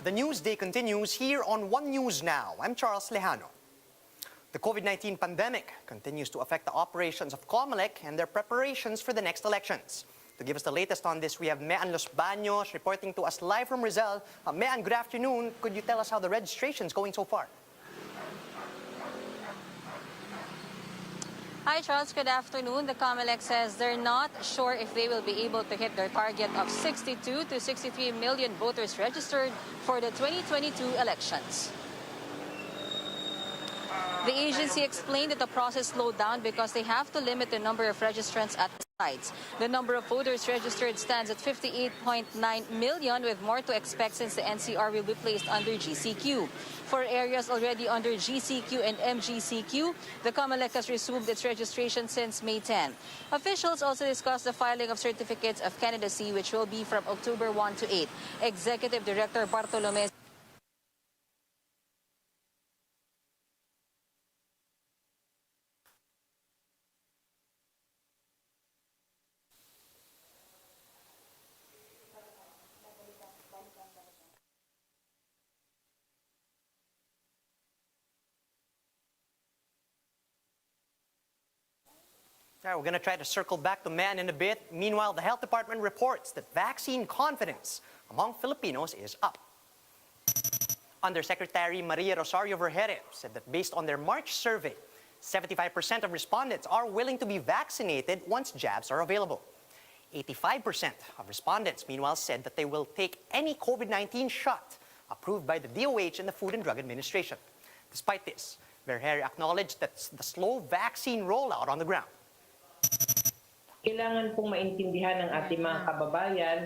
The news day continues here on One News Now. I'm Charles Lejano. The COVID-19 pandemic continues to affect the operations of COMELEC and their preparations for the next elections. To give us the latest on this, we have Mean Los Baños reporting to us live from Rizal. Mean, good afternoon. Could you tell us how the registration is going so far? Hi, Charles. Good afternoon. The COMELEC says they're not sure if they will be able to hit their target of 62 to 63 million voters registered for the 2022 elections. The agency explained that the process slowed down because they have to limit the number of registrants at the sites. The number of voters registered stands at 58.9 million, with more to expect since the NCR will be placed under GCQ. For areas already under GCQ and MGCQ, the COMELEC has resumed its registration since May 10. Officials also discussed the filing of certificates of candidacy, which will be from October 1 to 8. Executive Director Bartolome All right, we're going to try to circle back to Mean in a bit. Meanwhile, the Health Department reports that vaccine confidence among Filipinos is up. Undersecretary Maria Rosario Vergeire said that based on their March survey, 75% of respondents are willing to be vaccinated once jabs are available. 85% of respondents, meanwhile, said that they will take any COVID-19 shot approved by the DOH and the Food and Drug Administration. Despite this, Vergeire acknowledged that the slow vaccine rollout on the ground. Kailangan pong maintindihan ng ating mga kababayan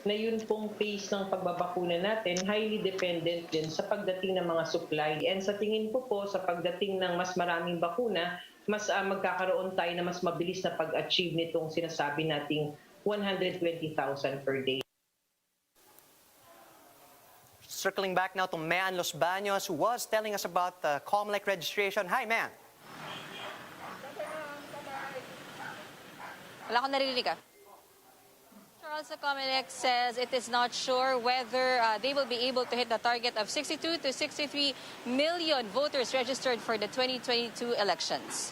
na yun pong pace ng pagbabakuna natin highly dependent din sa pagdating ng mga supply. And sa tingin ko po, sa pagdating ng mas maraming bakuna, mas magkakaroon tayo na mas mabilis na pag-achieve nitong sinasabi nating 120,000 per day. Circling back now to Mean Los Baños, who was telling us about the COMELEC registration. Hi, Mean. Wala akong narinig ka. Charles, the COMELEC says it is not sure whether they will be able to hit the target of 62 to 63 million voters registered for the 2022 elections.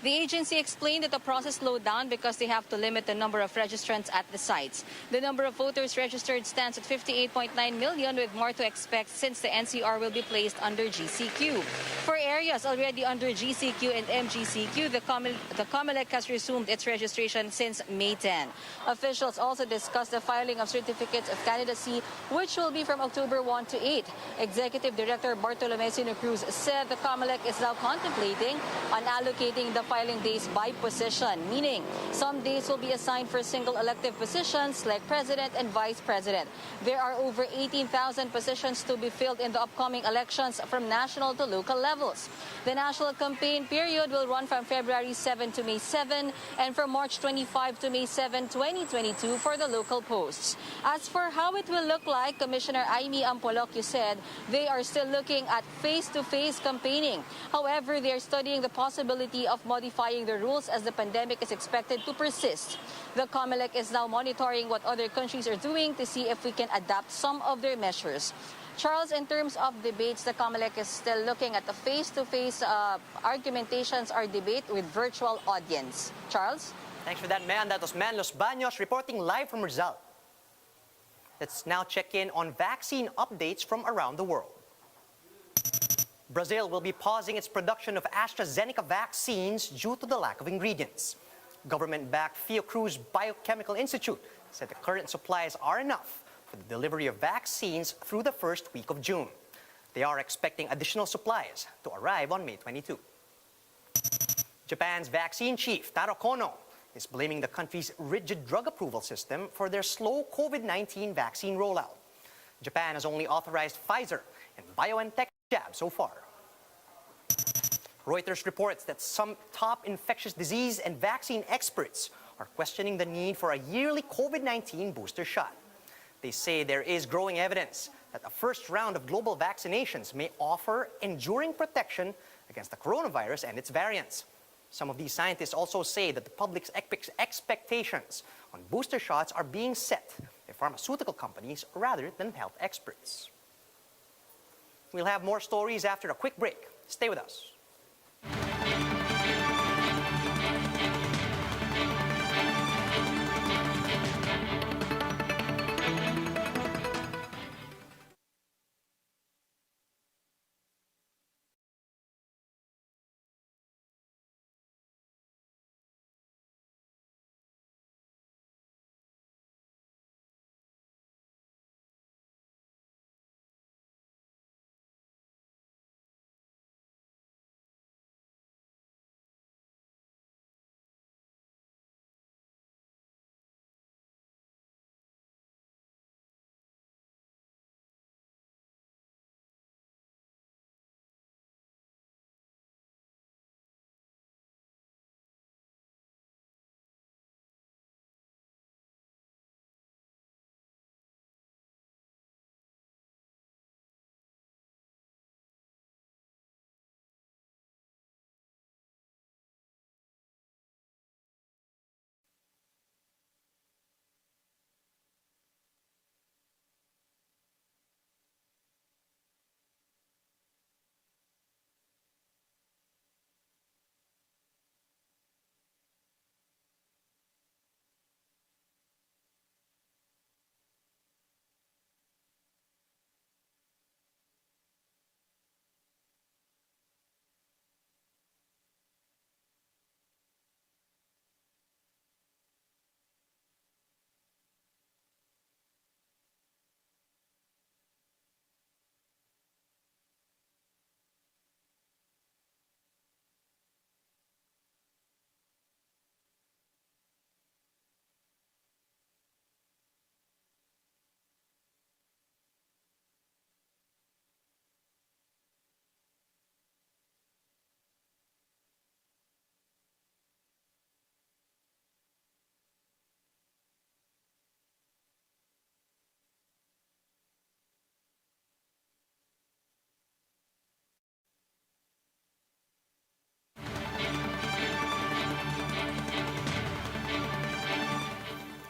The agency explained that the process slowed down because they have to limit the number of registrants at the sites. The number of voters registered stands at 58.9 million, with more to expect since the NCR will be placed under GCQ. For areas already under GCQ and MGCQ, the COMELEC has resumed its registration since May 10. Officials also discussed the filing of certificates of candidacy, which will be from October 1 to 8. Executive Director Bartolome Cruz said the COMELEC is now contemplating on allocating the filing days by position, meaning some days will be assigned for single elective positions like president and vice president. There are over 18,000 positions to be filled in the upcoming elections from national to local levels. The national campaign period will run from February 7 to May 7 and from March 25 to May 7, 2022 for the local posts. As for how it will look like, Commissioner Aimee Ampolocchio said they are still looking at face-to-face campaigning. However, they are studying the possibility of modifying the rules as the pandemic is expected to persist. The COMELEC is now monitoring what other countries are doing to see if we can adapt some of their measures. Charles, in terms of debates, the COMELEC is still looking at the face-to-face argumentations or debate with virtual audience. Charles? Thanks for that, Mean. That was Mean Los Baños reporting live from Rizal. Let's now check in on vaccine updates from around the world. Brazil will be pausing its production of AstraZeneca vaccines due to the lack of ingredients. Government-backed Fiocruz Biochemical Institute said the current supplies are enough for the delivery of vaccines through the first week of June. They are expecting additional supplies to arrive on May 22. Japan's vaccine chief, Taro Kono, is blaming the country's rigid drug approval system for their slow COVID-19 vaccine rollout. Japan has only authorized Pfizer and BioNTech jabs so far. Reuters reports that some top infectious disease and vaccine experts are questioning the need for a yearly COVID-19 booster shot. They say there is growing evidence that a first round of global vaccinations may offer enduring protection against the coronavirus and its variants. Some of these scientists also say that the public's expectations on booster shots are being set if pharmaceutical companies rather than health experts. We'll have more stories after a quick break. Stay with us.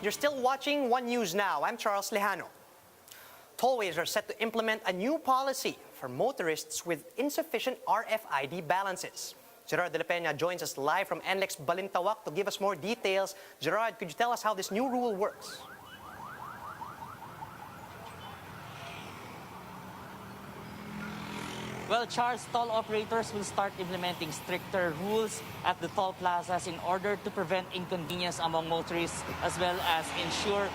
You're still watching One News Now. I'm Charles Lejano. Tollways are set to implement a new policy for motorists with insufficient RFID balances. Gerard de la Peña joins us live from NLEX Balintawak to give us more details. Gerard, could you tell us how this new rule works? Well, Charles, toll operators will start implementing stricter rules at the toll plazas in order to prevent inconvenience among motorists as well as ensure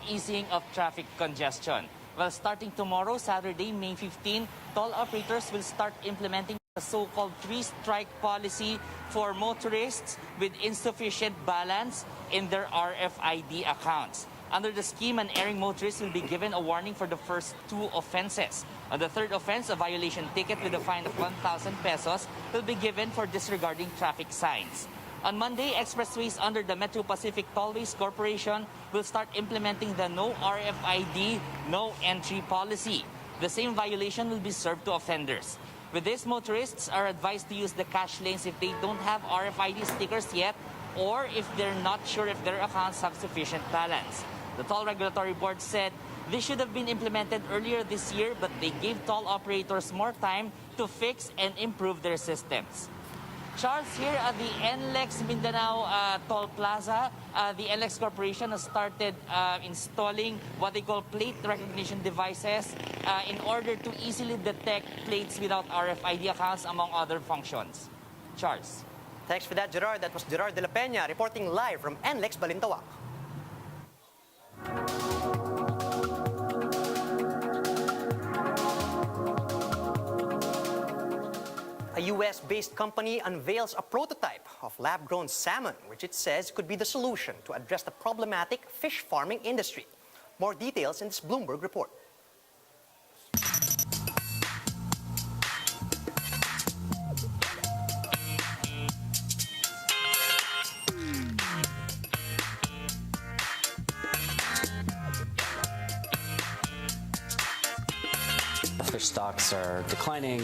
easing of traffic congestion. Well, starting tomorrow, Saturday, May 15, toll operators will start implementing the so-called three-strike policy for motorists with insufficient balance in their RFID accounts. Under the scheme, an erring motorist will be given a warning for the first two offenses. On the third offense, a violation ticket with a fine of 1,000 pesos will be given for disregarding traffic signs. On Monday, expressways under the Metro Pacific Tollways Corporation will start implementing the no RFID, no entry policy. The same violation will be served to offenders. With this, motorists are advised to use the cash lanes if they don't have RFID stickers yet or if they're not sure if their accounts have sufficient balance. The Toll Regulatory Board said this should have been implemented earlier this year, but they gave toll operators more time to fix and improve their systems. Charles, here at the NLEX Mindanao Toll Plaza, the NLEX Corporation has started installing what they call plate recognition devices in order to easily detect plates without RFID accounts, among other functions. Charles. Thanks for that, Gerard. That was Gerard de la Peña reporting live from NLEX Balintawak. A US-based company unveils a prototype of lab-grown salmon, which it says could be the solution to address the problematic fish farming industry. More details in this Bloomberg report. fish stocks are declining,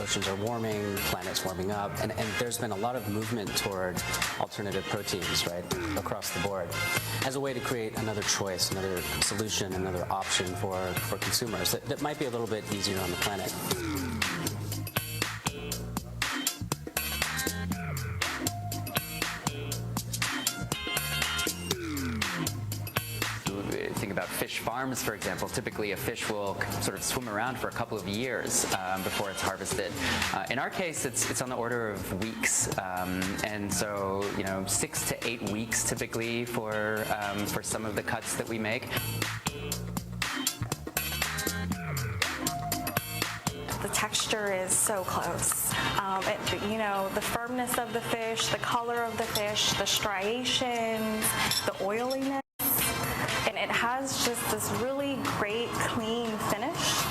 oceans are warming, planet's warming up, and there's been a lot of movement toward alternative proteins, right, across the board, as a way to create another choice, another solution, another option for consumers that might be a little bit easier on the planet. Think about fish farms, for example. Typically, a fish will sort of swim around for a couple of years before it's harvested. In our case, it's on the order of weeks, and so 6 to 8 weeks typically for some of the cuts that we make. The texture is so close. The firmness of the fish, the color of the fish, the striations, the oiliness. And it has just this really great, clean finish,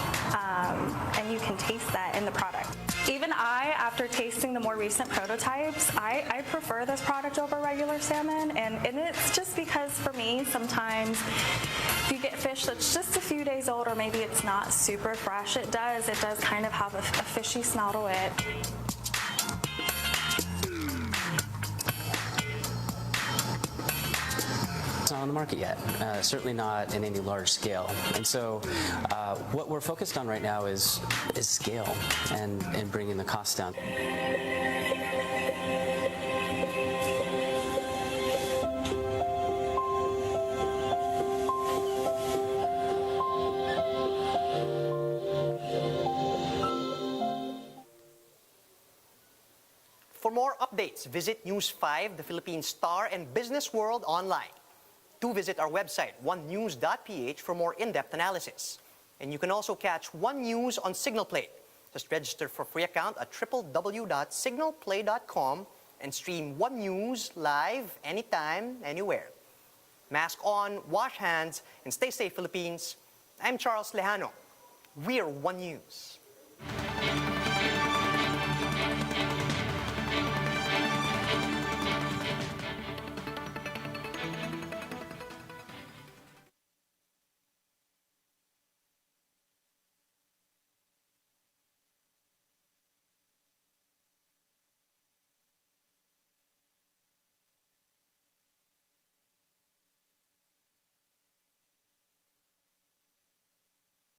and you can taste that in the product. Even after tasting the more recent prototypes, I prefer this product over regular salmon, and it's just because for me, sometimes if you get fish that's just a few days old or maybe it's not super fresh, it does kind of have a fishy smell to it. It's not on the market yet, certainly not in any large scale. And so what we're focused on right now is scale and bringing the cost down. For more updates, visit News 5, the Philippine Star, and Business World online. Do visit our website, onenews.ph, for more in-depth analysis. And you can also catch One News on Signal Play. Just register for a free account at www.signalplay.com and stream One News live anytime, anywhere. Mask on, wash hands, and stay safe, Philippines. I'm Charles Lejano. We're One News.